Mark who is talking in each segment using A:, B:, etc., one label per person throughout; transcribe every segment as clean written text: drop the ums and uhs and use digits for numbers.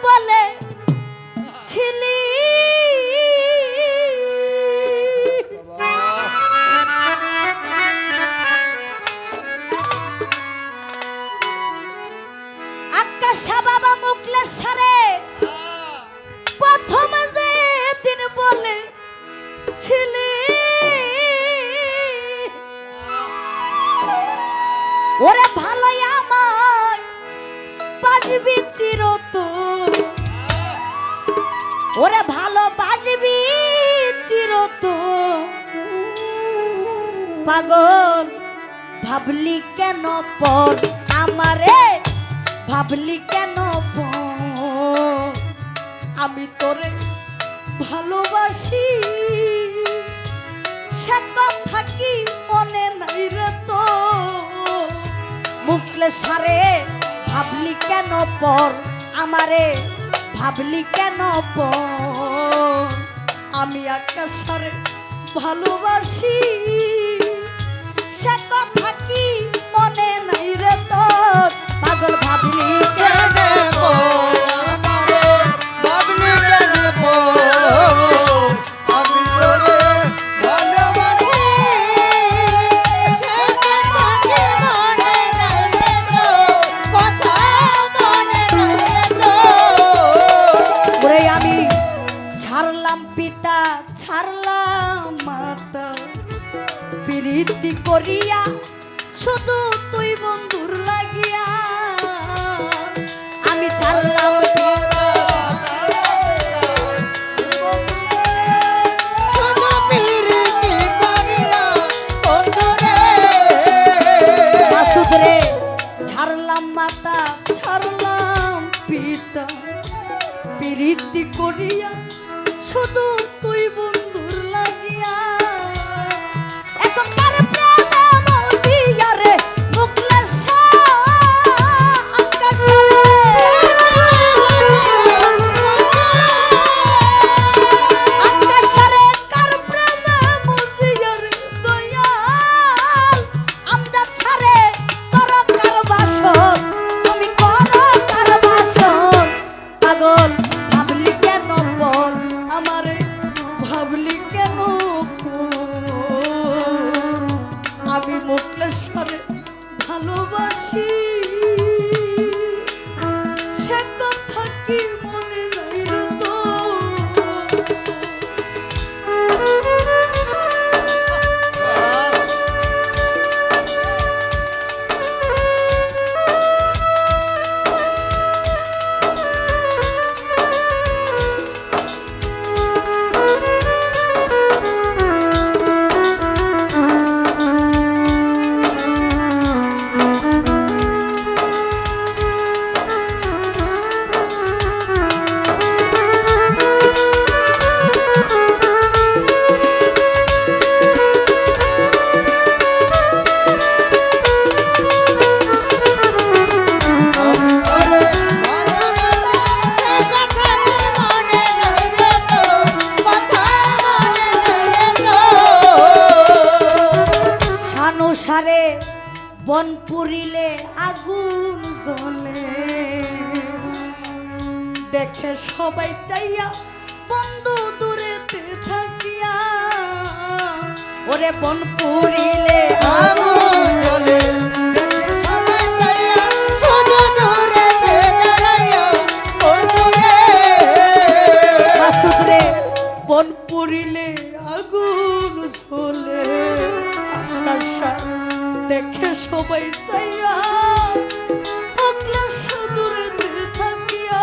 A: বলে ছিলি আকাশা বাবা মুকলেশ্বরে প্রথম যে দিন বলে ছিলি ওরে ভালোই আমায় বাজবি চিরতন ওরে ভালো বাজবি চিরতন পাগল ভাবলি কেন পর আমারে ভাবলি কেন পর আমি তোরে ভালোবাসি সে কথা কি মনে নাই রে তো মুকলেশ্বরে ভাবলি কেন পর আমারে ভাবলি কেন পর আমি আকাশরে ভালোবাসি সে কথা কি মনে নাই রে তোর পাগল ভাবলি কেন পর
B: আমারে ভাবলি কেন পর আমি তোরে ভালোবাসি
A: সে কথা কি মনে নাই রে তোর কথা মনে নাই রে তোর ওরে আমি ছাড়লাম পিতা ছাড়লাম মাতা প্রীতি করিয়া শুধু তুই বন্ধুর লাগিয়া আমি ছাড়লাম পিতা
B: শুধু প্রীতি করিয়া বন্ধুরে
A: বাসুদরে ছাড়লাম মাতা ছাড়লাম পিতা প্রীতি করিয়া শুধু তুই বন্ধুর লাগিয়া এখন কার প্রেমে মরিয়া রে মুকলেশ্বরে আকাশরে কার প্রেমে মরিয়া রে দয়াল আমজাদ ছাড়ে কর কার বাসন তুমি কর কার বাসন পাগল ভাবলি কেন পর আমারে ভাবলি কেন আমি মুকলেশ্বরে ভালোবাসি সে কথা কি মনে নাই রে তোর সারে বন পুরিলে আগুন জ্বলে দেখে সবাই চাইয়া বন্ধু দূরেতে থাকিয়া ওরে বন পুরিলে
B: আগুন জ্বলে দেখে সবাই চাইয়া শুধু দূরেতে দাঁড়াইয়া বন্ধুরে
A: বাসুদরে বন পুরিলে আগুন জ্বলে আকাশা দেখে সবাই চাইয়া দূরেতে থাকিয়া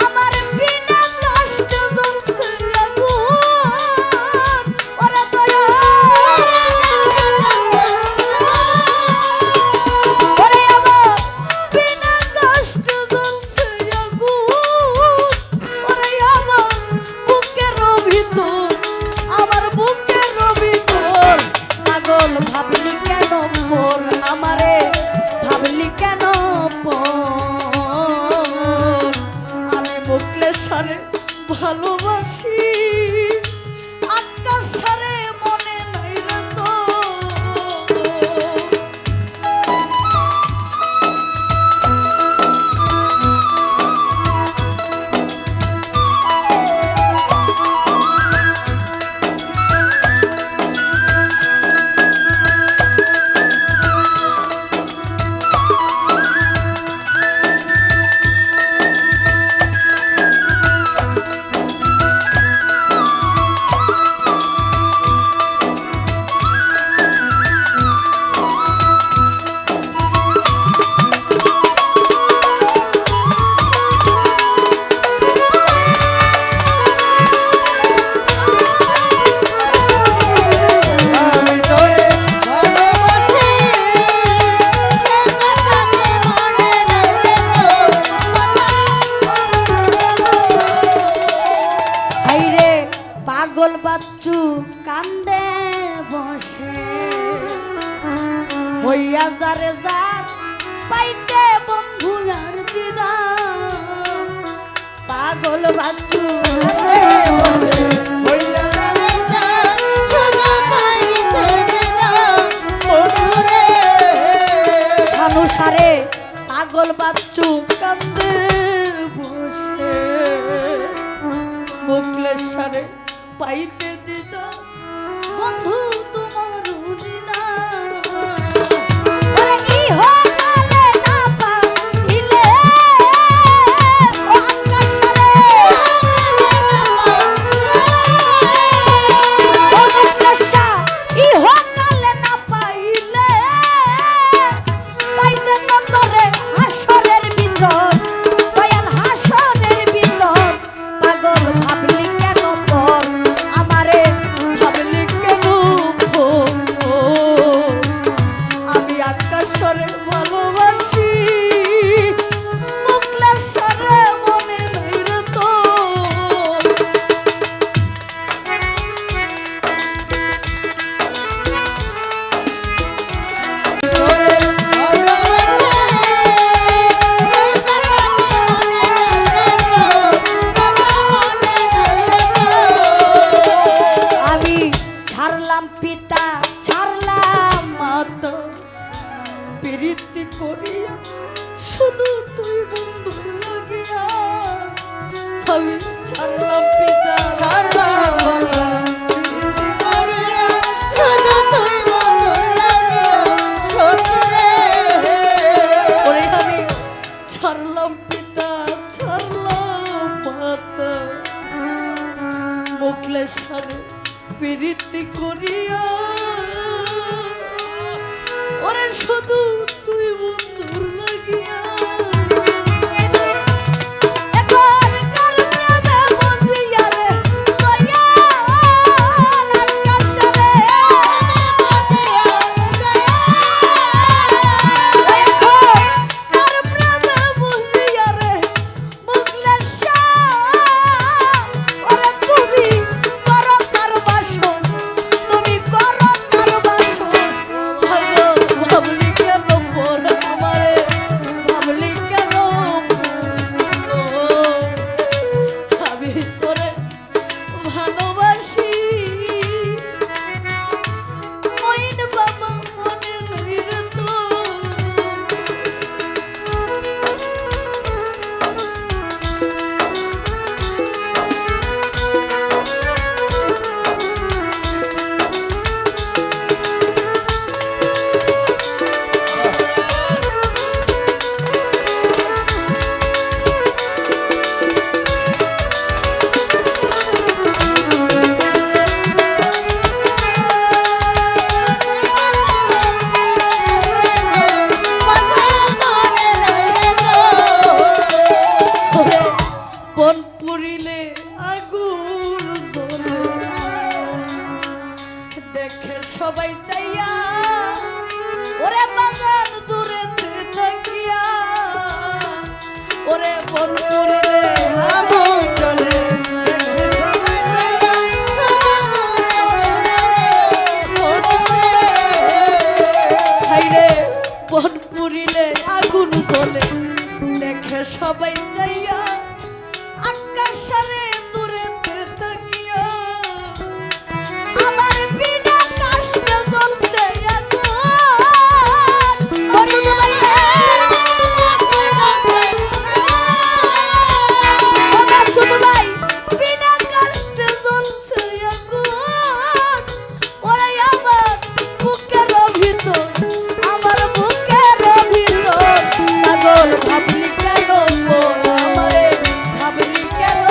A: আমার বিনা কষ্ট জ্বলছে আগুন ওরে দয়াল ওরে আমার বিনা কষ্ট জ্বলছে আগুন ওরে আমার বুকের ভিতর আমার বুকের ভিতর পাগল ভাবলি কেন পর আমারে ভাবলি কেন পর আমি মুকলেশ্বরে ভালোবাসি আকাশরে মনে নাই রে তোর বাচ্চু কান্দে বসে হইয়া যারে যার পাইতে বন্ধু আর দিদা পাগল বাচ্চু কান্দে বসে
B: হইয়া যারে যার শুধু পাইতে দিদা বন্ধুরে
A: সানুসারে পাগল বাচ্চু কান্দে বসে মোকলেশ্বরে পাইতে দিদা বন্ধু তোমার দিদা ওরে ইহো কালে না পাইলে ও আকাশরে ও মোকলেশা ইহো কালে না পাইলে পাইতে তো তোরে হাসরের ভিতর দয়াল হাসরের ভিতর পাগল ভাবলি কেন পর আমারে ভাবলি কেন আমি আকাশরে ভালোবাসি মোকলেশ্বরে মনে নাই রে তোর আমি ছাড়লাম পিতা ছাড়লাম মাতা প্রীতি করিয়া শুধু তুই বন্ধু লাগিয়া আমি ছাড়লাম পিতা
B: ছাড়লাম বাবা করিয়া শুধু তুই বন্ধুর লাগিয়া বন্ধুরে
A: ওরে আমি ছাড়লাম পিতা ছাড়লাম মাতা মোকলেশ্বরে প্রীতি করিয়া ওরে শুধু তুই বন্ধুর লাগিয়া এখন কার প্রেমে বন্দিয়া রে দয়াল আকাশরে এখন কার প্রেমে বন্দিয়া রে মোকলেশ্বর ওরে তুমি করো কার বাসন তুমি করো কার বাসন ভাবলি কেন পর আমারে ভাবলি কেন আমি তোরে ভালোবাসি মইন বাবা মনে রইল তো ওরে বন পুরিলে আগুন জ্বলে দেখে সবাই চাইয়া ওরে বাগান দূরে থাকিয়া ওরে বন পুরিলে আগুন জ্বলে হাইরে বন পুরিলে আগুন জ্বলে দেখে সবাই চাইয়া আকাশরে দূরে থাকিয়া আমার বিনা কষ্টে জ্বলছে আগুন ও শুধু ভাই রে ও শুধু ভাই বিনা কষ্টে জ্বলছে আগুন ওরে আমার বুকের ভিতর আমার বুকের ভিতর পাগল ভাবলি কেন আমারে ভাবলি কেন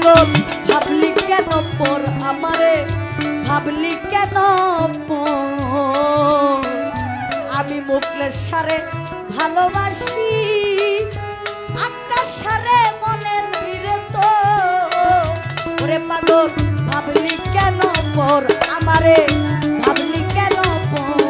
A: পাগল ভাবলি কেন পর আমারে ভাবলি কেন পর আমি মুখলের সারে ভালোবাসি আকাশ সারে মনে নিরে তো ওরে পাগল ভাবলি কেন পর আমারে ভাবলি কেন পর